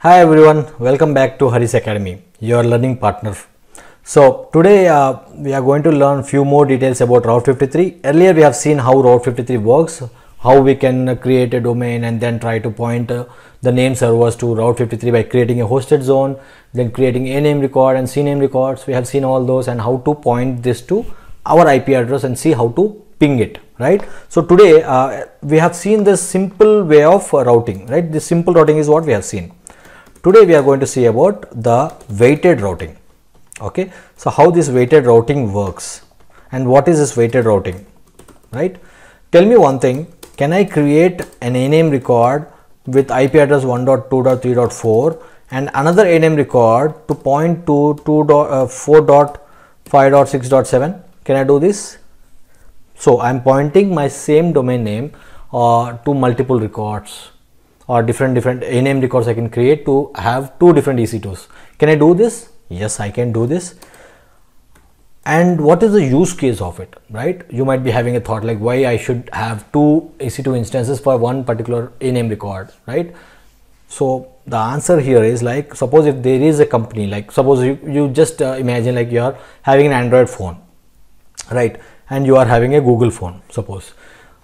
Hi everyone, welcome back to Hari's Academy, your learning partner. So today we are going to learn few more details about Route 53. Earlier we have seen how Route 53 works, how we can create a domain and then try to point the name servers to Route 53 by creating a hosted zone, then creating a name record and CNAME records. We have seen all those and how to point this to our IP address and see how to ping it, right? So today we have seen this simple way of routing, right? This simple routing is what we have seen. Today we are going to see about the weighted routing. Okay, so how this weighted routing works and what is this weighted routing, right? Tell me one thing, can I create an ANAME record with IP address 1.2.3.4 and another ANAME record to point to 4.5.6.7? Can I do this? So I am pointing my same domain name to multiple records or different ANAME records I can create to have two different EC2s. Can I do this? Yes, I can do this. And what is the use case of it, right? You might be having a thought like why I should have two EC2 instances for one particular ANAME record, right? So the answer here is like, suppose if there is a company, like suppose you just imagine like you are having an Android phone, right? And you are having a Google phone, suppose.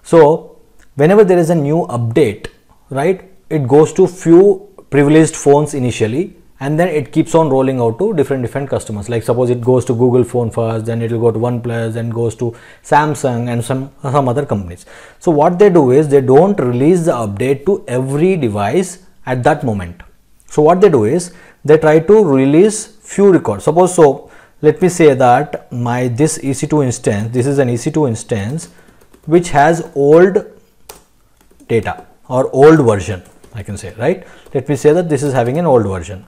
So whenever there is a new update, right, it goes to few privileged phones initially and then it keeps on rolling out to different customers. Like suppose it goes to Google phone first, then it will go to OnePlus, then goes to Samsung and some other companies. So what they do is they don't release the update to every device at that moment. So what they do is they try to release few records. Suppose, so let me say that this EC2 instance, this is an EC2 instance which has old data or old version, I can say, right? Let me say that this is having an old version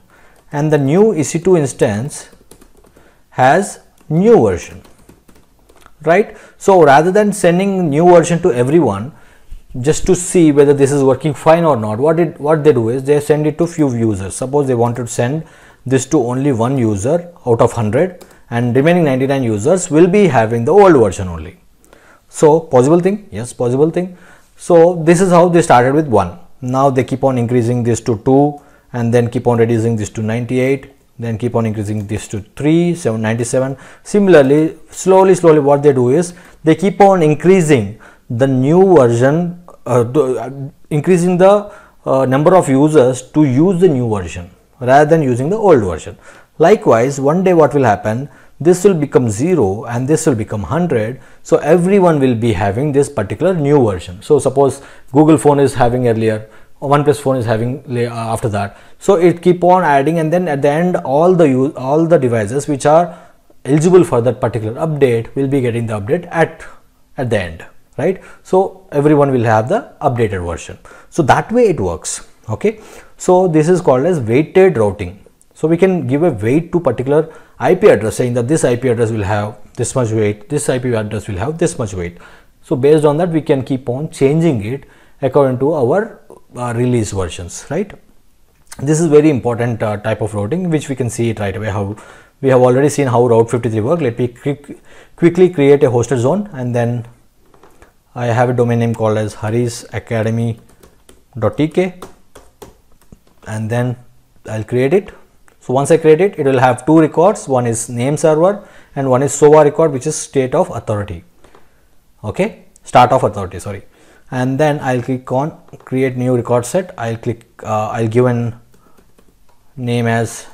and the new EC2 instance has new version, right? So rather than sending new version to everyone just to see whether this is working fine or not, what they do is they send it to few users. Suppose they want to send this to only one user out of 100 and remaining 99 users will be having the old version only. So possible thing? Yes, possible thing. So this is how they started with 1. Now they keep on increasing this to 2 and then keep on reducing this to 98, then keep on increasing this to 3, 97. Similarly, slowly what they do is they keep on increasing the new version, increasing the number of users to use the new version rather than using the old version. Likewise, one day what will happen, this will become 0 and this will become 100. So everyone will be having this particular new version. So suppose Google phone is having earlier, OnePlus phone is having after that. So it keep on adding and then at the end all the devices which are eligible for that particular update will be getting the update at the end, right? So everyone will have the updated version. So that way it works. Okay. So this is called as weighted routing. So we can give a weight to particular IP address, saying that this IP address will have this much weight, this IP address will have this much weight. So based on that we can keep on changing it according to our release versions, right? This is very important type of routing which we can see it right away. How we have already seen how Route 53 work. Let me quickly create a hosted zone and then I have a domain name called as harisacademy.tk and then I'll create it. So once I create it, it will have two records. One is name server and one is SOA record, which is state of authority. Okay, start of authority, sorry. And then I'll click on create new record set. I'll give an name as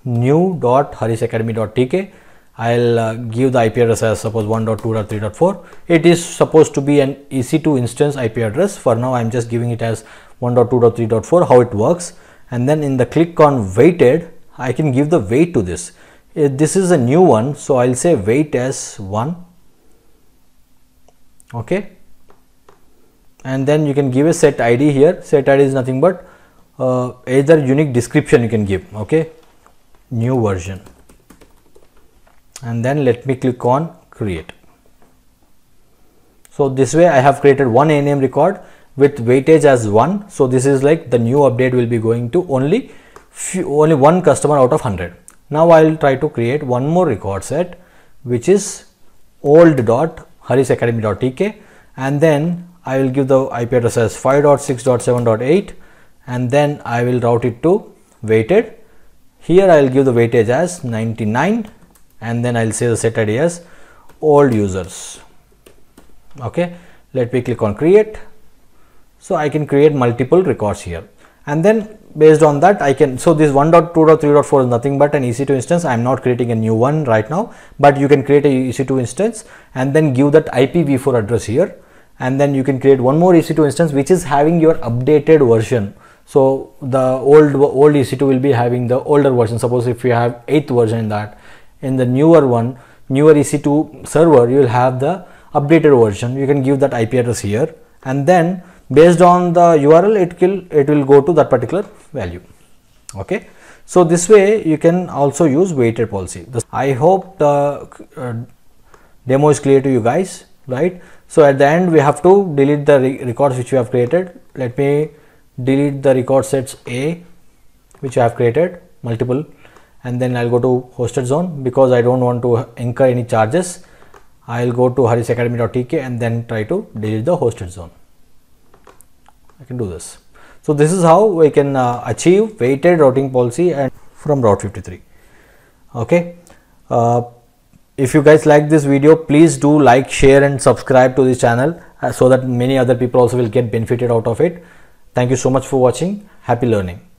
new.harisacademy.tk. I'll give the IP address as suppose 1.2.3.4. It is supposed to be an EC2 instance IP address. For now, I'm just giving it as 1.2.3.4, how it works. And then in the click on weighted, I can give the weight to this. This is a new one, so I'll say weight as 1. Okay. And then you can give a set ID here. Set ID is nothing but either unique description you can give. Okay. New version. And then let me click on create. So this way I have created one ANAME record with weightage as 1. So this is like the new update will be going to only one customer out of 100. Now I will try to create one more record set which is old.harisacademy.tk and then I will give the IP address as 5.6.7.8 and then I will route it to weighted. Here I'll give the weightage as 99, and then I'll say the set ID as old users. Okay, let me click on create. So I can create multiple records here, and then based on that I can, so this 1.2.3.4 is nothing but an EC2 instance. I'm not creating a new one right now, but you can create a EC2 instance and then give that IPv4 address here, and then you can create one more EC2 instance which is having your updated version. So the old EC2 will be having the older version. Suppose if you have 8th version in that, in the newer EC2 server, you will have the updated version. You can give that IP address here, and then based on the URL it will go to that particular value. Okay, so this way you can also use weighted policy. I hope the demo is clear to you guys, right? So at the end we have to delete the records which we have created. Let me delete the record sets A which I have created, multiple, and then I'll go to hosted zone because I don't want to incur any charges. I'll go to harisacademy.tk and then try to delete the hosted zone. I can do this. So this is how we can achieve weighted routing policy and from Route 53. Okay. If you guys like this video, please do like, share and subscribe to this channel so that many other people also will get benefited out of it. Thank you so much for watching. Happy learning.